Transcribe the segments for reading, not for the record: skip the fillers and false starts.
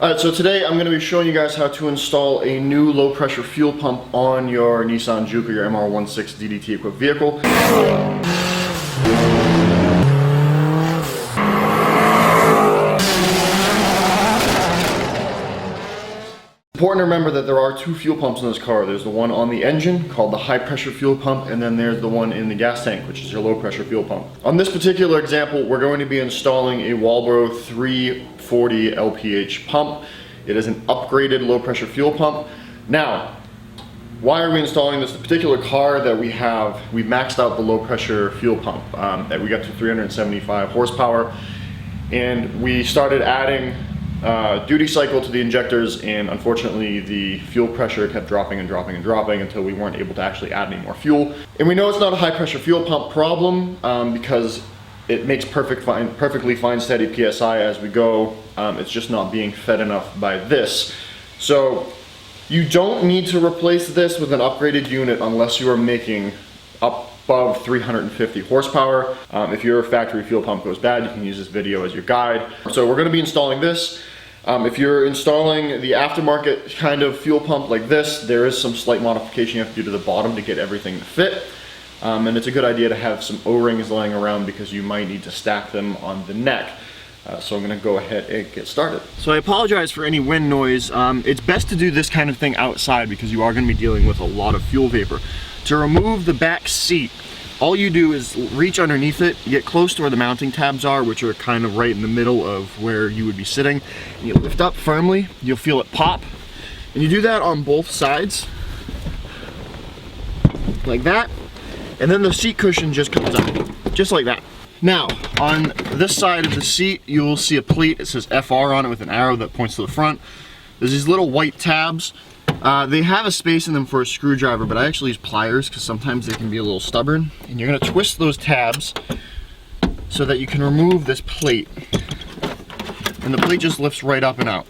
Alright, so today I'm going to be showing you guys how to install a new low pressure fuel pump on your Nissan Juke or your MR16 DDT equipped vehicle. Important to remember that there are two fuel pumps in this car. There's the one on the engine called the high pressure fuel pump, and then there's the one in the gas tank, which is your low pressure fuel pump. On this particular example, we're going to be installing a Walbro 340 LPH pump. It is an upgraded low pressure fuel pump. Now, why are we installing this? The particular car that we have, we maxed out the low pressure fuel pump that we got to 375 horsepower, and we started adding duty cycle to the injectors, and unfortunately the fuel pressure kept dropping and dropping and dropping until we weren't able to actually add any more fuel. And we know it's not a high pressure fuel pump problem because it makes perfectly fine steady PSI as we go. It's just not being fed enough by this. So you don't need to replace this with an upgraded unit unless you are making above 350 horsepower. If your factory fuel pump goes bad, you can use this video as your guide. So we're going to be installing this. If you're installing the aftermarket kind of fuel pump like this, there is some slight modification you have to do to the bottom to get everything to fit. And it's a good idea to have some O-rings laying around because you might need to stack them on the neck. So I'm going to go ahead and get started. So I apologize for any wind noise. It's best to do this kind of thing outside because you are going to be dealing with a lot of fuel vapor. To remove the back seat, all you do is reach underneath it, get close to where the mounting tabs are, which are kind of right in the middle of where you would be sitting. And you lift up firmly, you'll feel it pop. And you do that on both sides, like that. And then the seat cushion just comes up, just like that. Now, on this side of the seat, you'll see a plate. It says FR on it with an arrow that points to the front. There's these little white tabs. They have a space in them for a screwdriver, but I actually use pliers because sometimes they can be a little stubborn. And you're going to twist those tabs so that you can remove this plate. And the plate just lifts right up and out.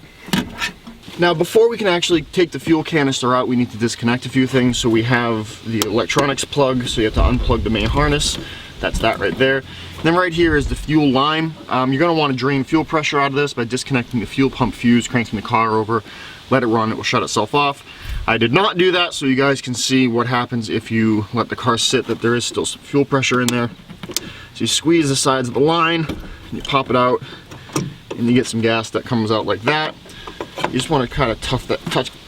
Now, before we can actually take the fuel canister out, we need to disconnect a few things. So we have the electronics plug, so you have to unplug the main harness. That's that right there. Then right here is the fuel line. You're going to want to drain fuel pressure out of this by disconnecting the fuel pump fuse, cranking the car over, let it run, it will shut itself off. I did not do that so you guys can see what happens if you let the car sit, that there is still some fuel pressure in there. So you squeeze the sides of the line, and you pop it out, and you get some gas that comes out like that. You just want to kind of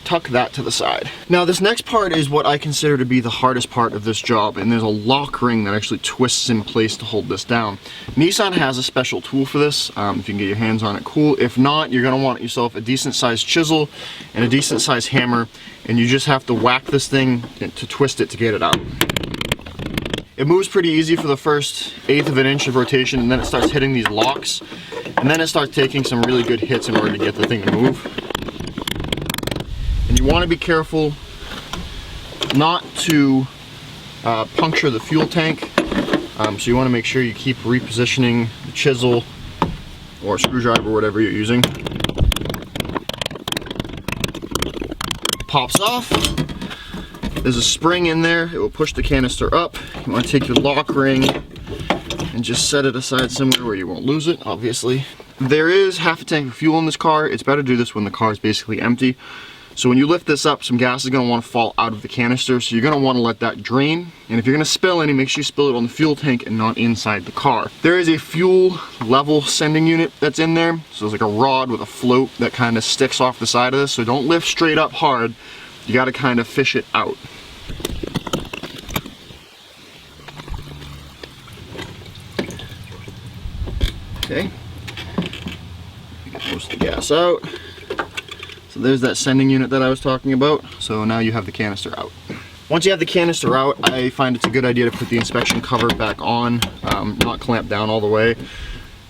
tuck that to the side. Now this next part is what I consider to be the hardest part of this job, and there's a lock ring that actually twists in place to hold this down. Nissan has a special tool for this. If you can get your hands on it, cool. If not, you're going to want yourself a decent sized chisel and a decent sized hammer, and you just have to whack this thing to twist it to get it out. It moves pretty easy for the first 1/8 of an inch of rotation, and then it starts hitting these locks, and then it starts taking some really good hits in order to get the thing to move. And you want to be careful not to puncture the fuel tank, so you want to make sure you keep repositioning the chisel or screwdriver, whatever you're using. Pops off. There's a spring in there, it will push the canister up. You want to take your lock ring and just set it aside somewhere where you won't lose it, obviously. There is half a tank of fuel in this car. It's better to do this when the car is basically empty. So when you lift this up, some gas is going to want to fall out of the canister, so you're going to want to let that drain. And if you're going to spill any, make sure you spill it on the fuel tank and not inside the car. There is a fuel level sending unit that's in there. So there's like a rod with a float that kind of sticks off the side of this. So don't lift straight up hard. You got to kind of fish it out. Okay. Get most of the gas out. So there's that sending unit that I was talking about. So now you have the canister out. Once you have the canister out, I find it's a good idea to put the inspection cover back on, not clamp down all the way,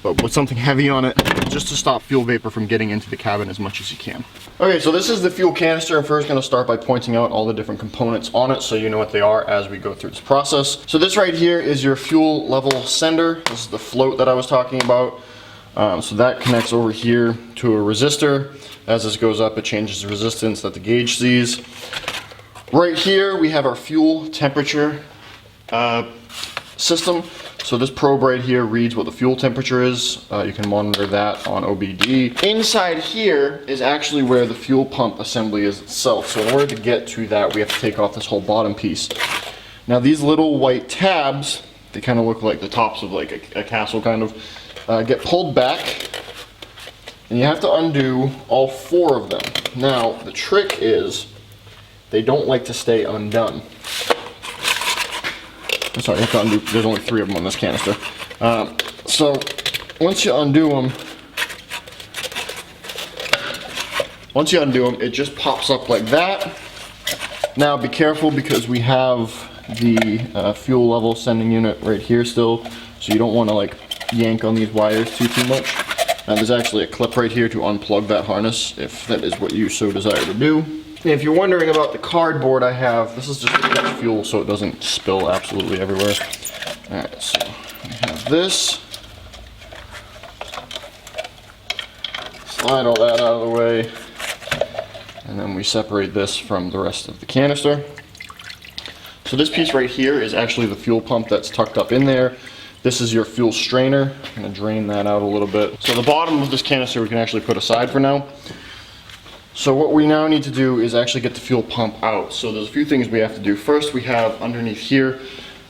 but put something heavy on it just to stop fuel vapor from getting into the cabin as much as you can. Okay, so this is the fuel canister. I'm first going to start by pointing out all the different components on it so you know what they are as we go through this process. So this right here is your fuel level sender. This is the float that I was talking about. So that connects over here to a resistor. As this goes up, it changes the resistance that the gauge sees. Right here we have our fuel temperature system. So this probe right here reads what the fuel temperature is. You can monitor that on OBD. Inside here is actually where the fuel pump assembly is itself. So in order to get to that, we have to take off this whole bottom piece. Now these little white tabs, they kind of look like the tops of like a castle kind of, get pulled back. And you have to undo all 4 of them. Now the trick is, they don't like to stay undone. I'm sorry, you have to undo, there's only 3 of them on this canister. So once you undo them, it just pops up like that. Now be careful because we have the fuel level sending unit right here still, so you don't want to like yank on these wires too much. There's actually a clip right here to unplug that harness if that is what you so desire to do. And if you're wondering about the cardboard I have, this is just to catch fuel so it doesn't spill absolutely everywhere. Alright, so we have this. Slide all that out of the way. And then we separate this from the rest of the canister. So this piece right here is actually the fuel pump that's tucked up in there. This is your fuel strainer. I'm going to drain that out a little bit. So the bottom of this canister we can actually put aside for now. So what we now need to do is actually get the fuel pump out. So there's a few things we have to do. First, we have underneath here,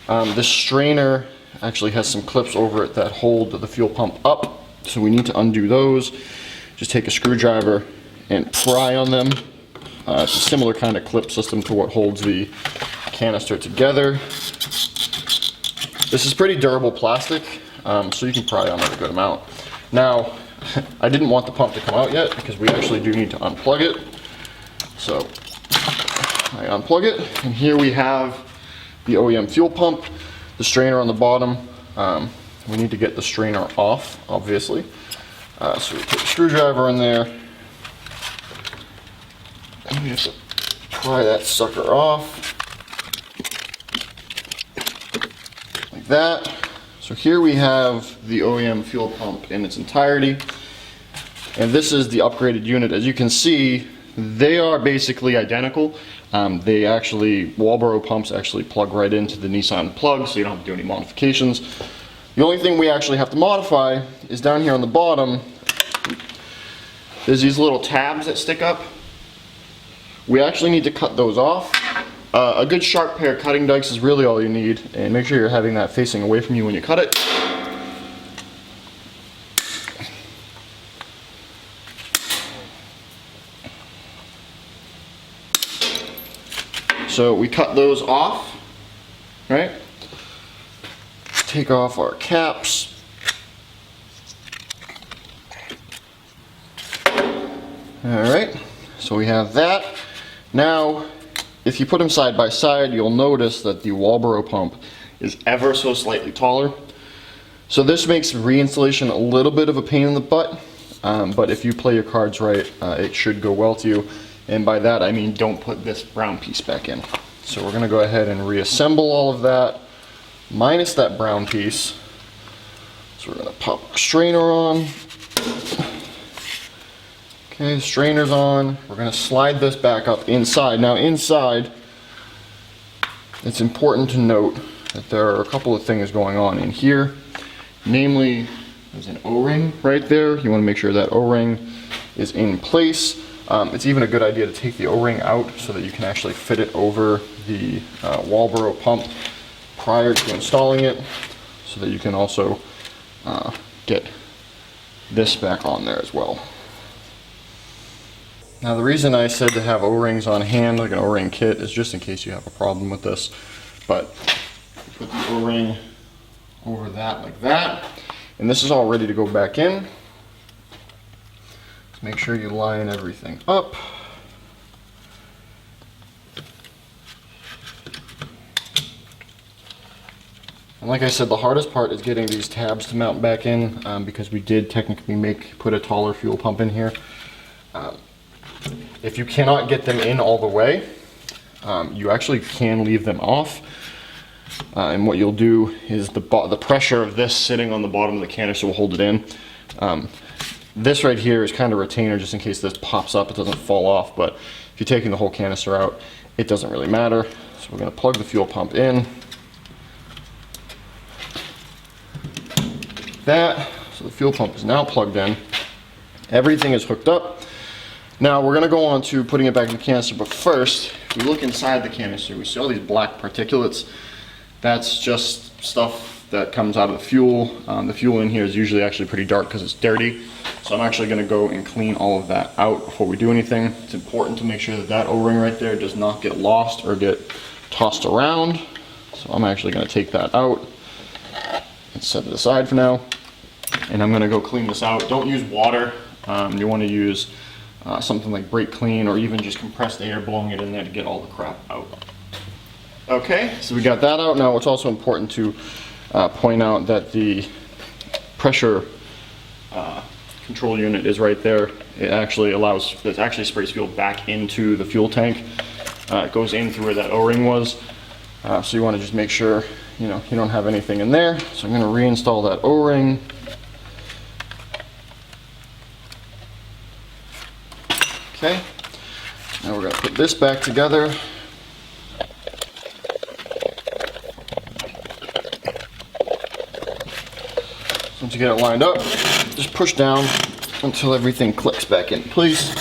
this strainer actually has some clips over it that hold the fuel pump up. So we need to undo those. Just take a screwdriver and pry on them. It's a similar kind of clip system to what holds the canister together. This is pretty durable plastic, so you can pry on it a good amount. Now, I didn't want the pump to come out yet because we actually do need to unplug it. So I unplug it, and here we have the OEM fuel pump, the strainer on the bottom. We need to get the strainer off, obviously. So we put a screwdriver in there, and we have to pry that sucker off, like that. So here we have the OEM fuel pump in its entirety, and this is the upgraded unit. As you can see, they are basically identical. Walbro pumps actually plug right into the Nissan plug, so you don't have to do any modifications. The only thing we actually have to modify is down here on the bottom. There's these little tabs that stick up. We actually need to cut those off. A good sharp pair of cutting dikes is really all you need, and make sure you're having that facing away from you when you cut it. So we cut those off, right? Take off our caps. Alright, so we have that. Now, if you put them side by side, you'll notice that the Walbro pump is ever so slightly taller. So this makes reinstallation a little bit of a pain in the butt, but if you play your cards right, it should go well to you. And by that I mean don't put this brown piece back in. So we're going to go ahead and reassemble all of that, minus that brown piece. So we're going to pop our strainer on. Okay, the strainer's on. We're going to slide this back up inside. Now inside, it's important to note that there are a couple of things going on in here. Namely, there's an O-ring right there. You want to make sure that O-ring is in place. It's even a good idea to take the O-ring out so that you can actually fit it over the Walbro pump prior to installing it, so that you can also get this back on there as well. Now the reason I said to have O-rings on hand, like an O-ring kit, is just in case you have a problem with this. But put the O-ring over that like that, and this is all ready to go back in. Just make sure you line everything up. And like I said, the hardest part is getting these tabs to mount back in, because we did technically put a taller fuel pump in here. If you cannot get them in all the way, you actually can leave them off. And what you'll do is the pressure of this sitting on the bottom of the canister will hold it in. This right here is kind of a retainer just in case this pops up, it doesn't fall off. But if you're taking the whole canister out, it doesn't really matter. So we're going to plug the fuel pump in. that. So the fuel pump is now plugged in. Everything is hooked up. Now we're gonna go on to putting it back in the canister, but first, if we look inside the canister, we see all these black particulates. That's just stuff that comes out of the fuel. The fuel in here is usually actually pretty dark because it's dirty. So I'm actually gonna go and clean all of that out before we do anything. It's important to make sure that that O-ring right there does not get lost or get tossed around. So I'm actually gonna take that out and set it aside for now. And I'm gonna go clean this out. Don't use water. You wanna use something like brake clean or even just compressed air, blowing it in there to get all the crap out. Okay, so we got that out. Now it's also important to point out that the pressure control unit is right there. It actually sprays fuel back into the fuel tank. It goes in through where that O-ring was. So you want to just make sure you don't have anything in there. So I'm going to reinstall that O-ring. Okay, now we're going to put this back together. Once you get it lined up, just push down until everything clicks back in place.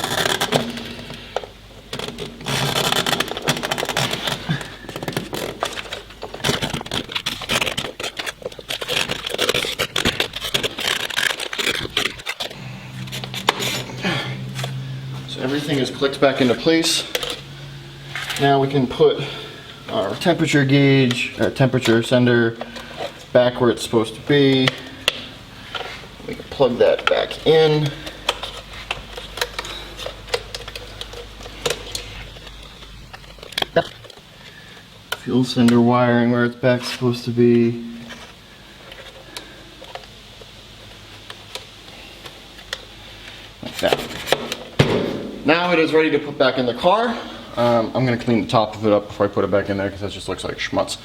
So everything is clicked back into place. Now we can put our temperature gauge, our temperature sender back where it's supposed to be. We can plug that back in. Fuel sender wiring where it's back supposed to be. Like that. Now it is ready to put back in the car. I'm going to clean the top of it up before I put it back in there because that just looks like schmutz.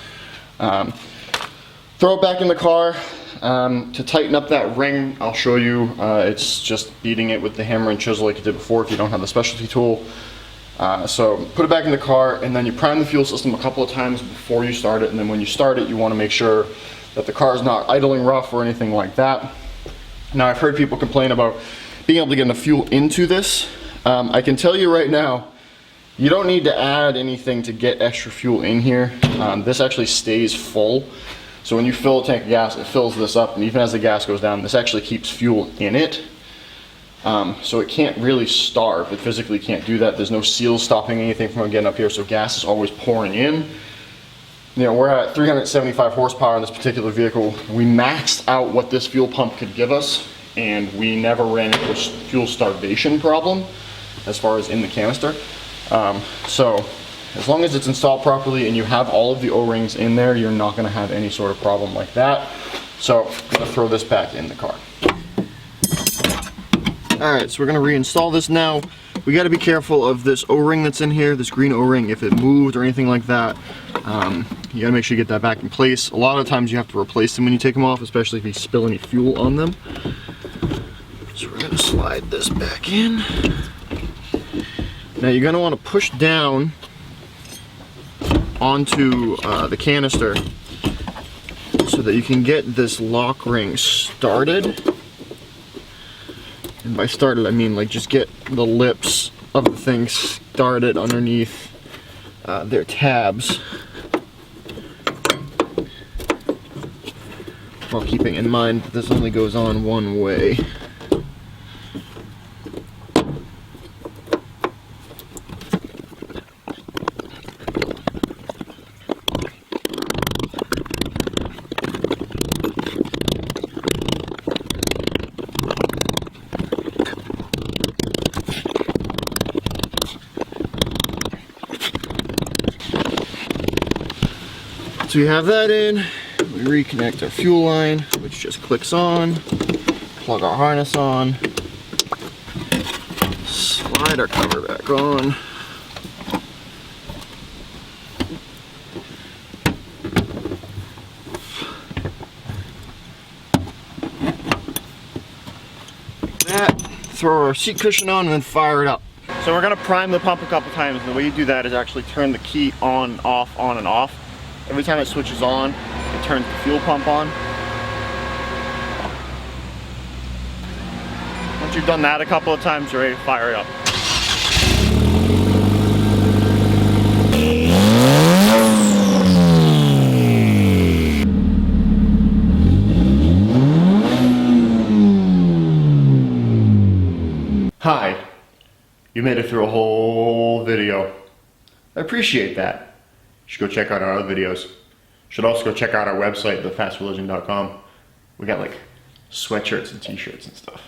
Throw it back in the car. To tighten up that ring, I'll show you. It's just beating it with the hammer and chisel like you did before if you don't have the specialty tool. So put it back in the car, and then you prime the fuel system a couple of times before you start it, and then when you start it, you want to make sure that the car is not idling rough or anything like that. Now, I've heard people complain about being able to get enough fuel into this. I can tell you right now, you don't need to add anything to get extra fuel in here. This actually stays full. So when you fill a tank of gas, it fills this up, and even as the gas goes down, this actually keeps fuel in it. So it can't really starve. It physically can't do that. There's no seals stopping anything from getting up here, so gas is always pouring in. We're at 375 horsepower in this particular vehicle. We maxed out what this fuel pump could give us, and we never ran into a fuel starvation problem as far as in the canister. So as long as it's installed properly and you have all of the O-rings in there, you're not going to have any sort of problem like that. So I'm going to throw this back in the car. Alright, so we're going to reinstall this now. We got to be careful of this O-ring that's in here, this green O-ring. If it moved or anything like that, you got to make sure you get that back in place. A lot of times you have to replace them when you take them off, especially if you spill any fuel on them. So we're going to slide this back in. Now you're going to want to push down onto the canister so that you can get this lock ring started. And by started I mean like just get the lips of the thing started underneath their tabs, while keeping in mind that this only goes on one way. So we have that in, we reconnect our fuel line, which just clicks on, plug our harness on, slide our cover back on. That, throw our seat cushion on, and then fire it up. So we're going to prime the pump a couple times, and the way you do that is actually turn the key on, and off. Every time it switches on, it turns the fuel pump on. After you've done that a couple of times, you're ready to fire it up. Hi, you made it through a whole video. I appreciate that. You should go check out our other videos. You should also go check out our website, thefastreligion.com. We got like sweatshirts and t-shirts and stuff.